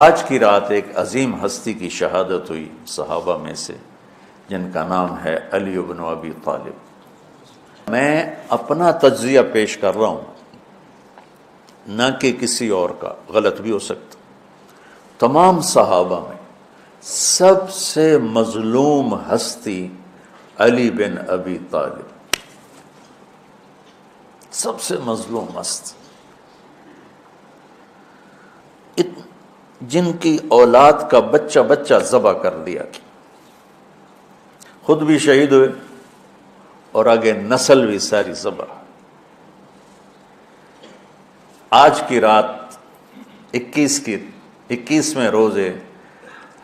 آج کی رات ایک عظیم ہستی کی شہادت ہوئی صحابہ میں سے، جن کا نام ہے علی بن ابی طالب۔ میں اپنا تجزیہ پیش کر رہا ہوں، نہ کہ کسی اور کا، غلط بھی ہو سکتا۔ تمام صحابہ میں سب سے مظلوم ہستی علی بن ابی طالب، سب سے مظلوم ہستی، جن کی اولاد کا بچہ بچہ ذبح کر دیا گیا، خود بھی شہید ہوئے اور آگے نسل بھی ساری ذبح۔ آج کی رات 21ویں روزے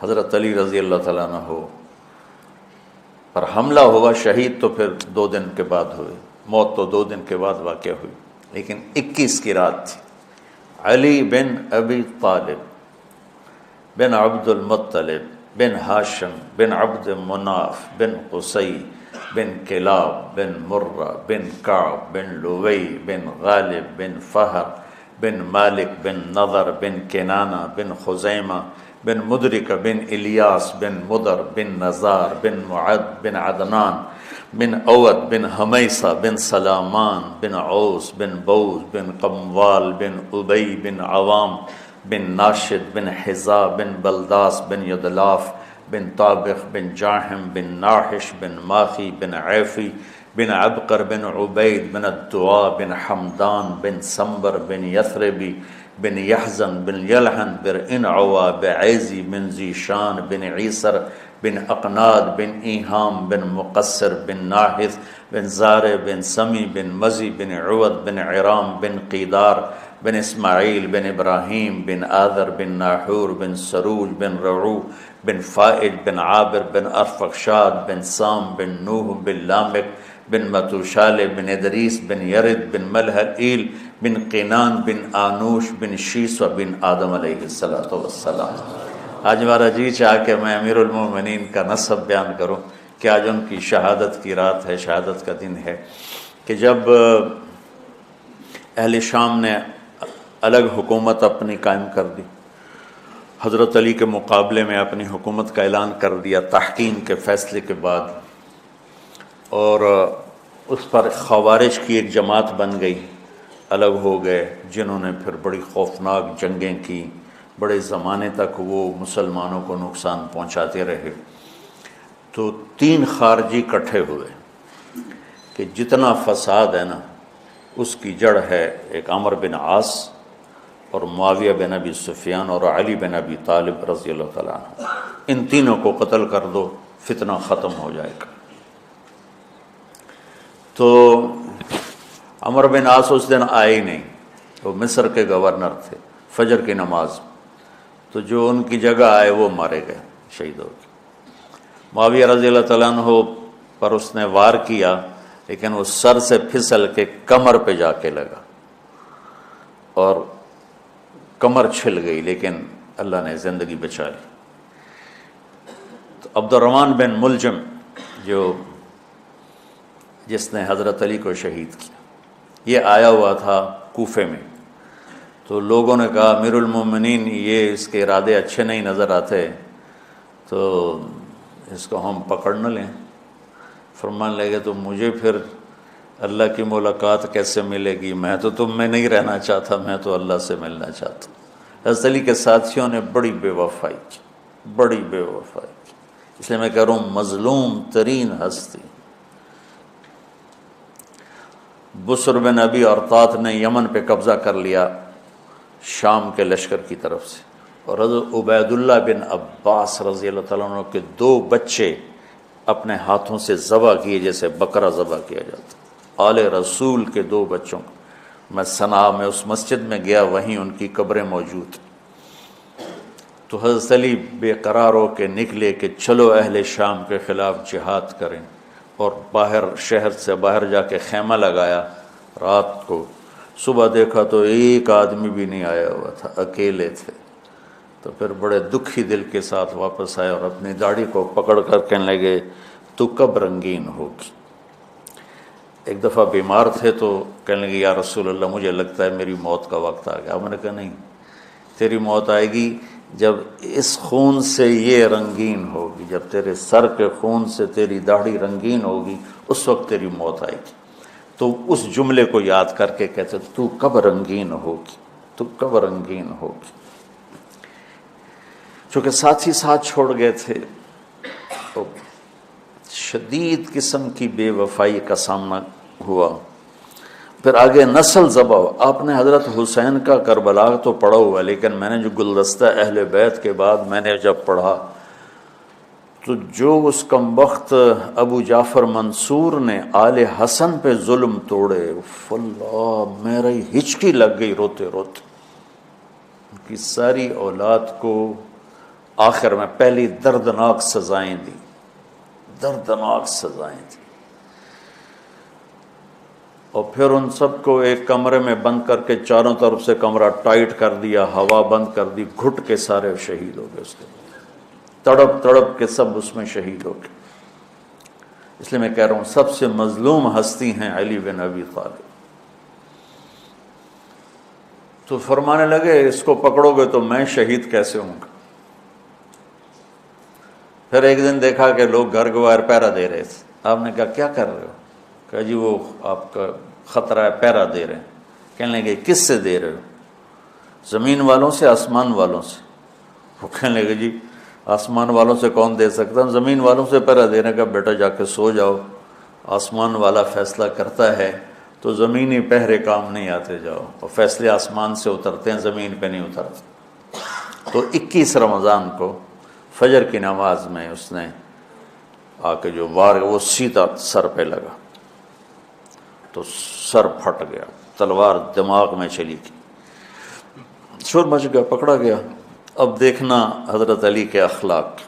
حضرت علی رضی اللہ تعالیٰ عنہ پر حملہ ہوا، شہید تو پھر 2 دن کے بعد ہوئے، موت تو 2 دن کے بعد واقع ہوئی، لیکن 21 کی رات تھی۔ علی بن ابی طالب بن عبد المطلب بن ہاشم بن عبد مناف بن قصی بن کلاب بن مرہ بن کعب بن لوی بن غالب بن فہر بن مالک بن نضر بن کنانہ بن خزیمہ بن مدرک بن الیاس بن مدر بن نزار بن معد بن عدنان بن اوت بن حمیسہ بن سلامان بن عوس بن بوز بن قموال بن ابی بن عوام بن ناشد بن حذا بن بلداس بن یدلاف بن طابخ بن جاحم بن ناحش بن ماخی بن عیفی بن عبقر بن عبید بن الدعاء بن حمدان بن سنبر بن یثربی بن یحزن بن یلحن بن انعوا بعیزی بن زیشان بن عیسر بن اقناد بن ایہام بن مقصر بن ناحث بن زارع بن سمی بن مزی بن عود بن عرام بن قیدار بن اسماعیل بن ابراہیم بن آذر بن ناحور بن سروج بن رعو بن فائج بن عابر بن ارفخشاد بن سام بن نوح بن لامک بن متوشال بن ادریس بن یرد بن ملحل بن قینان بن آنوش بن شیس و بن آدم علیہ السلام۔ آج ہمارا جی چاہ کہ میں امیر المومنین کا نسب بیان کروں کہ آج ان کی شہادت کی رات ہے، شہادت کا دن ہے، کہ جب اہل شام نے الگ حکومت اپنی قائم کر دی، حضرت علی کے مقابلے میں اپنی حکومت کا اعلان کر دیا تحقین کے فیصلے کے بعد، اور اس پر خوارج کی ایک جماعت بن گئی، الگ ہو گئے، جنہوں نے پھر بڑی خوفناک جنگیں کی، بڑے زمانے تک وہ مسلمانوں کو نقصان پہنچاتے رہے۔ تو 3 خارجی کٹھے ہوئے کہ جتنا فساد ہے نا اس کی جڑ ہے ایک عمرو بن عاص اور معاویہ بن ابی سفیان اور علی بن ابی طالب رضی اللہ تعالیٰ عنہ، ان تینوں کو قتل کر دو، فتنہ ختم ہو جائے گا۔ تو عمرو بن عاص اس دن آئے ہی نہیں، وہ مصر کے گورنر تھے، فجر کی نماز، تو جو ان کی جگہ آئے وہ مارے گئے، شہید ہو گئے۔ معاویہ رضی اللہ تعالیٰ عنہ پر اس نے وار کیا، لیکن وہ سر سے پھسل کے کمر پہ جا کے لگا اور کمر چھل گئی، لیکن اللہ نے زندگی بچا لی۔ تو عبد الرحمن بن ملجم جس نے حضرت علی کو شہید کیا، یہ آیا ہوا تھا کوفے میں، تو لوگوں نے کہا امیر المومنین یہ اس کے ارادے اچھے نہیں نظر آتے، تو اس کو ہم پکڑ نہ لیں۔ فرمان لگے تو مجھے پھر اللہ کی ملاقات کیسے ملے گی؟ میں تو تم میں نہیں رہنا چاہتا، میں تو اللہ سے ملنا چاہتا ہوں۔ حضرت علی کے ساتھیوں نے بڑی بے وفائی کی، بڑی بے وفائی کی، اس لیے میں کہہ رہا ہوں مظلوم ترین ہستی۔ بسر بن ابی ارطاط نے یمن پہ قبضہ کر لیا شام کے لشکر کی طرف سے، اور حضرت عبید اللہ بن عباس رضی اللہ تعالیٰ عنہ کے 2 بچے اپنے ہاتھوں سے ذبح کیے جیسے بکرا ذبح کیا جاتا۔ آل رسول کے 2 بچوں کو میں صنعاء میں اس مسجد میں گیا، وہیں ان کی قبریں موجود۔ تو حضرت علی بے قرار ہو کے نکلے کہ چلو اہل شام کے خلاف جہاد کریں، اور باہر شہر سے باہر جا کے خیمہ لگایا رات کو۔ صبح دیکھا تو ایک آدمی بھی نہیں آیا ہوا تھا، اکیلے تھے۔ تو پھر بڑے دکھی دل کے ساتھ واپس آئے اور اپنی داڑھی کو پکڑ کر کہنے لگے تو کب رنگین ہوگی؟ ایک دفعہ بیمار تھے تو کہنے لگے یا رسول اللہ مجھے لگتا ہے میری موت کا وقت آ گیا۔ میں نے کہا نہیں، تیری موت آئے گی جب اس خون سے یہ رنگین ہوگی، جب تیرے سر کے خون سے تیری داڑھی رنگین ہوگی اس وقت تیری موت آئے گی۔ تو اس جملے کو یاد کر کے کہتے تو کب رنگین ہوگی، تو کب رنگین ہوگی۔ چونکہ ساتھی ساتھ چھوڑ گئے تھے تو شدید قسم کی بے وفائی کا سامنا ہوا۔ پھر آگے نسل ذبح۔ آپ نے حضرت حسین کا کربلا تو پڑھا ہوا، لیکن میں نے جو گلدستہ اہل بیت کے بعد میں نے جب پڑھا تو جو اس کمبخت ابو جعفر منصور نے آل حسن پہ ظلم توڑے، اللہ میری ہچکی لگ گئی روتے روتے۔ ان کی ساری اولاد کو آخر میں پہلی دردناک سزائیں دی، دردناک سزائیں دی، اور پھر ان سب کو ایک کمرے میں بند کر کے چاروں طرف سے کمرہ ٹائٹ کر دیا، ہوا بند کر دی، گھٹ کے سارے شہید ہو گئے، اس کے تڑپ تڑپ کے سب اس میں شہید ہو گئے۔ اس لیے میں کہہ رہا ہوں سب سے مظلوم ہستی ہیں علی بن ابی طالب۔ تو فرمانے لگے اس کو پکڑو گے تو میں شہید کیسے ہوں گا۔ پھر ایک دن دیکھا کہ لوگ گھر گوار پہرا دے رہے تھے۔ آپ نے کہا کیا کر رہے ہو؟ کہا جی وہ آپ کا خطرہ ہے، پہرا دے رہے ہیں۔ کہنے لگے کس سے دے رہے ہو؟ زمین والوں سے، آسمان والوں سے؟ وہ کہنے لگے جی آسمان والوں سے کون دے سکتا، زمین والوں سے پہرا دینے کا۔ بیٹا جا کے سو جاؤ، آسمان والا فیصلہ کرتا ہے تو زمینی پہرے کام نہیں آتے، جاؤ، اور فیصلے آسمان سے اترتے ہیں، زمین پہ نہیں اترتے۔ تو 21 رمضان کو فجر کی نماز میں اس نے آ کے جو وار وہ سیدھا سر پہ لگا تو سر پھٹ گیا، تلوار دماغ میں چلی گئی، شور مچ گیا، پکڑا گیا۔ اب دیکھنا حضرت علی کے اخلاق۔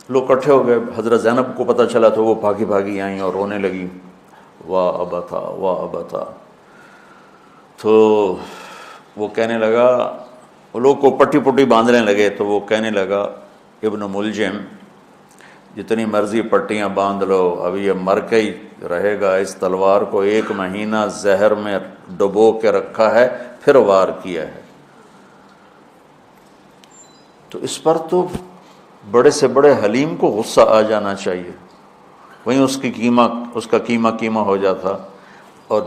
لوگ اکٹھے ہو گئے، حضرت زینب کو پتہ چلا تو وہ بھاگی بھاگی آئیں اور رونے لگی، واہ ابتا واہ ابتا۔ تو وہ کہنے لگا، وہ لوگ کو پٹی پٹی باندھنے لگے تو وہ کہنے لگا ابن ملجم جتنی مرضی پٹیاں باندھ لو، اب یہ مر کے ہی رہے گا، اس تلوار کو 1 مہینہ زہر میں ڈبو کے رکھا ہے پھر وار کیا ہے۔ تو اس پر تو بڑے سے بڑے حلیم کو غصہ آ جانا چاہیے، وہیں اس کا قیمہ ہو جاتا۔ اور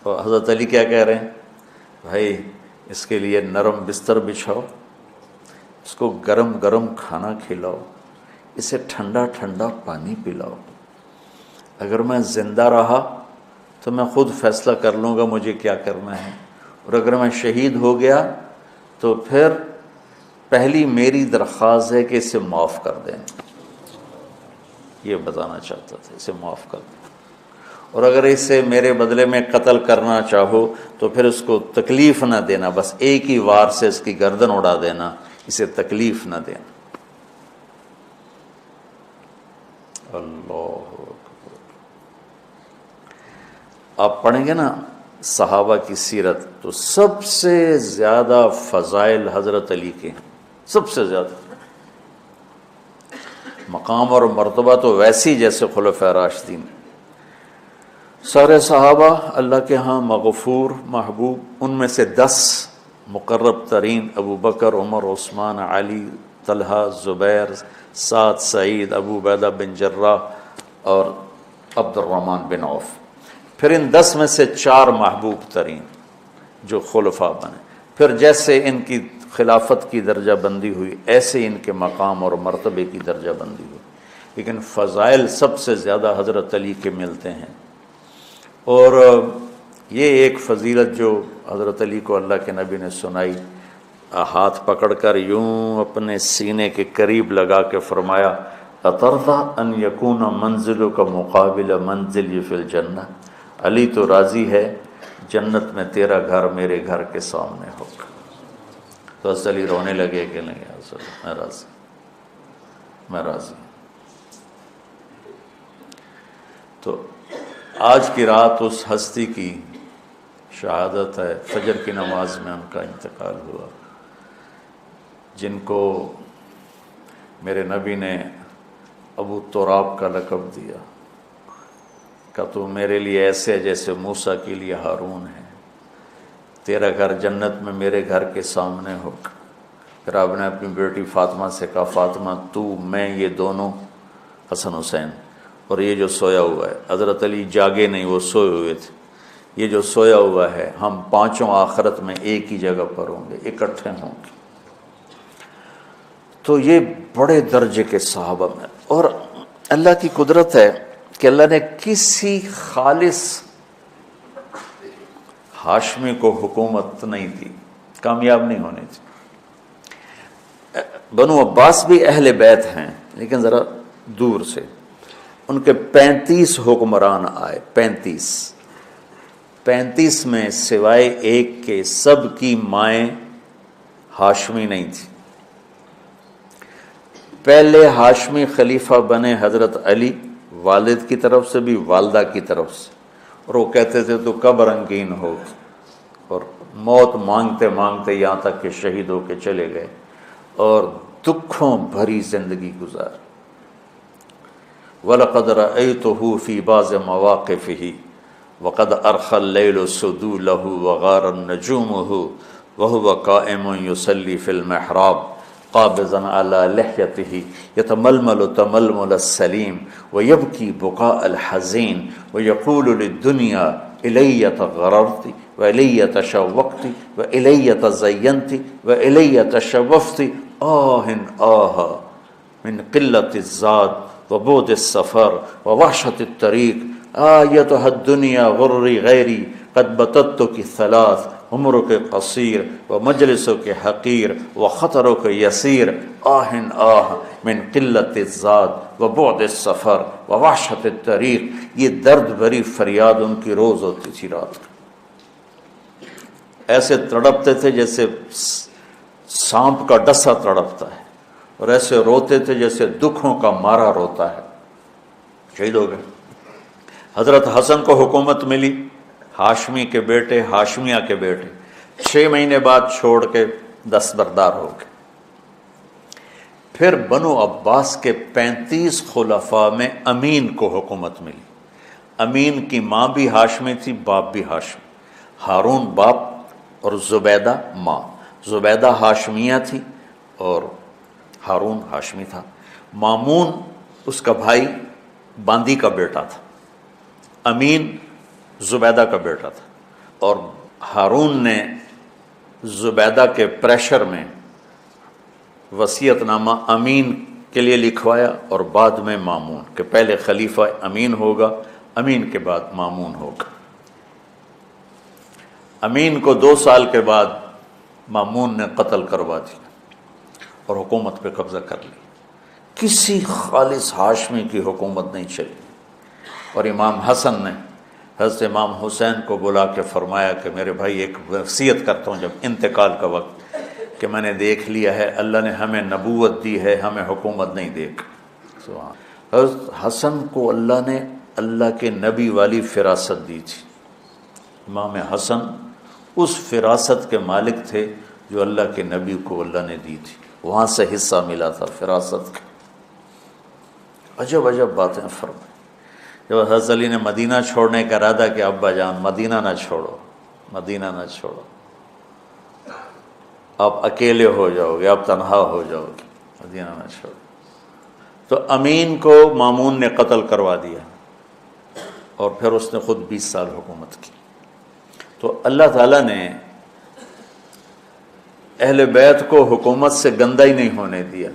حضرت علی کیا کہہ رہے ہیں؟ بھائی اس کے لیے نرم بستر بچھاؤ، اس کو گرم گرم کھانا کھلاؤ، اسے ٹھنڈا ٹھنڈا پانی پلاؤ۔ اگر میں زندہ رہا تو میں خود فیصلہ کر لوں گا مجھے کیا کرنا ہے، اور اگر میں شہید ہو گیا تو پھر پہلی میری درخواست ہے کہ اسے معاف کر دیں۔ یہ بتانا چاہتا تھا، اسے معاف کر دیں، اور اگر اسے میرے بدلے میں قتل کرنا چاہو تو پھر اس کو تکلیف نہ دینا، بس ایک ہی وار سے اس کی گردن اڑا دینا، اسے تکلیف نہ دینا۔ اللہ اکبر۔ آپ پڑھیں گے نا صحابہ کی سیرت تو سب سے زیادہ فضائل حضرت علی کے، سب سے زیادہ مقام اور مرتبہ تو ویسی جیسے خلفائے راشدین۔ سارے صحابہ اللہ کے ہاں مغفور محبوب، ان میں سے 10 مقرب ترین ابو بکر، عمر، عثمان، علی، طلحہ، زبیر، سعد، سعید، ابو عبیدہ بن جراح اور عبد الرحمن بن عوف۔ پھر ان 10 میں سے 4 محبوب ترین جو خلفاء بنے، پھر جیسے ان کی خلافت کی درجہ بندی ہوئی ایسے ان کے مقام اور مرتبے کی درجہ بندی ہوئی، لیکن فضائل سب سے زیادہ حضرت علی کے ملتے ہیں۔ اور یہ ایک فضیلت جو حضرت علی کو اللہ کے نبی نے سنائی، ہاتھ پکڑ کر یوں اپنے سینے کے قریب لگا کے فرمایا، اَتَرْضَىٰ أَن يَكُونَ مَنزِلُكَ مُقَابِلَ مَنزِلِي فِي الْجَنَّةِ، علی تو راضی ہے جنت میں تیرا گھر میرے گھر کے سامنے ہوگا۔ تو حضرت علی رونے لگے کہ نہیں حضرت میں راضی، میں راضی۔ تو آج کی رات اس ہستی کی شہادت ہے، فجر کی نماز میں ان کا انتقال ہوا، جن کو میرے نبی نے ابو تراب کا لقب دیا کہ تو میرے لیے ایسے جیسے موسیٰ کے لیے ہارون ہے۔ تیرا گھر جنت میں میرے گھر کے سامنے ہوگا۔ پھر آپ نے اپنی بیٹی فاطمہ سے کہا فاطمہ تو میں یہ دونوں حسن حسین اور یہ جو سویا ہوا ہے، حضرت علی جاگے نہیں، وہ سوئے ہوئے تھے، یہ جو سویا ہوا ہے ہم پانچوں آخرت میں ایک ہی جگہ پر ہوں گے، اکٹھے ہوں گے۔ تو یہ بڑے درجے کے صحابہ میں، اور اللہ کی قدرت ہے کہ اللہ نے کسی خالص ہاشمی کو حکومت نہیں دی، کامیاب نہیں ہونے دی۔ بنو عباس بھی اہل بیت ہیں لیکن ذرا دور سے، ان کے 35 حکمران آئے، 35 میں سوائے ایک کے سب کی مائیں ہاشمی نہیں تھی۔ پہلے ہاشمی خلیفہ بنے حضرت علی، والد کی طرف سے بھی والدہ کی طرف سے، اور وہ کہتے تھے تو کب رنگین ہوگی، اور موت مانگتے مانگتے یہاں تک کہ شہید ہو کے چلے گئے اور دکھوں بھری زندگی گزار۔ وَلَقَدْ رَأَيْتُهُ فِي بَعْضِ مَوَاقِفِهِ وَقَدْ أَرْخَى اللَّيْلُ سُدُولَهُ وَغَارَتْ نُجُومُهُ وَهُوَ قَائِمٌ يُصَلِّي فِي الْمِحْرَابِ قابضاً على لحيته يتململ تململ السليم ويبكي بكاء الحزين ويقول للدنيا إلي تغررت وإلي تشوقت وإلي تزينت وإلي تشوفت من قلة الزاد وبعد السفر ووحشة الطريق آيتها الدنيا غري غيري قد بتتك الثلاث عمرك قصير ومجلسك حقير وخطرك يسير من قلة الزاد وبعد السفر ووحشة الطريق۔ یہ درد بھری فریاد ان کی روز ہوتی تھی، رات ایسے تڑپتے تھے جیسے سانپ کا ڈسا تڑپتا ہے، اور ایسے روتے تھے جیسے دکھوں کا مارا روتا ہے۔ شہید ہو گئے۔ حضرت حسن کو حکومت ملی، ہاشمی کے بیٹے، ہاشمیہ کے بیٹے 6 مہینے بعد چھوڑ کے دستبردار ہو گئے۔ پھر بنو عباس کے 35 خلفاء میں امین کو حکومت ملی۔ امین کی ماں بھی ہاشمی تھی، باپ بھی ہاشمی، ہارون باپ اور زبیدہ ماں۔ زبیدہ ہاشمیہ تھی اور ہارون ہاشمی تھا۔ مامون اس کا بھائی باندی کا بیٹا تھا، امین زبیدہ کا بیٹا تھا، اور ہارون نے زبیدہ کے پریشر میں وصیت نامہ امین کے لیے لکھوایا، اور بعد میں مامون، کہ پہلے خلیفہ امین ہوگا، امین کے بعد مامون ہوگا۔ امین کو 2 سال کے بعد مامون نے قتل کروا دیا اور حکومت پہ قبضہ کر لی۔ کسی خالص ہاشمی کی حکومت نہیں چلی، اور امام حسن نے حضرت امام حسین کو بلا کے فرمایا کہ میرے بھائی ایک وصیت کرتا ہوں جب انتقال کا وقت، کہ میں نے دیکھ لیا ہے اللہ نے ہمیں نبوت دی ہے، ہمیں حکومت نہیں دے گا۔ حضرت حسن کو اللہ نے اللہ کے نبی والی فراست دی تھی۔ امام حسن اس فراست کے مالک تھے جو اللہ کے نبی کو اللہ نے دی تھی، وہاں سے حصہ ملا تھا فراست کا۔ عجب عجب باتیں فرمائیں۔ جب حضرت علی نے مدینہ چھوڑنے کا ارادہ کیا، ابا جان مدینہ نہ چھوڑو، مدینہ نہ چھوڑو، آپ اکیلے ہو جاؤ گے، آپ تنہا ہو جاؤ گے، مدینہ نہ چھوڑو۔ تو امین کو مامون نے قتل کروا دیا، اور پھر اس نے خود 20 سال حکومت کی۔ تو اللہ تعالیٰ نے اہل بیت کو حکومت سے گندہ ہی نہیں ہونے دیا۔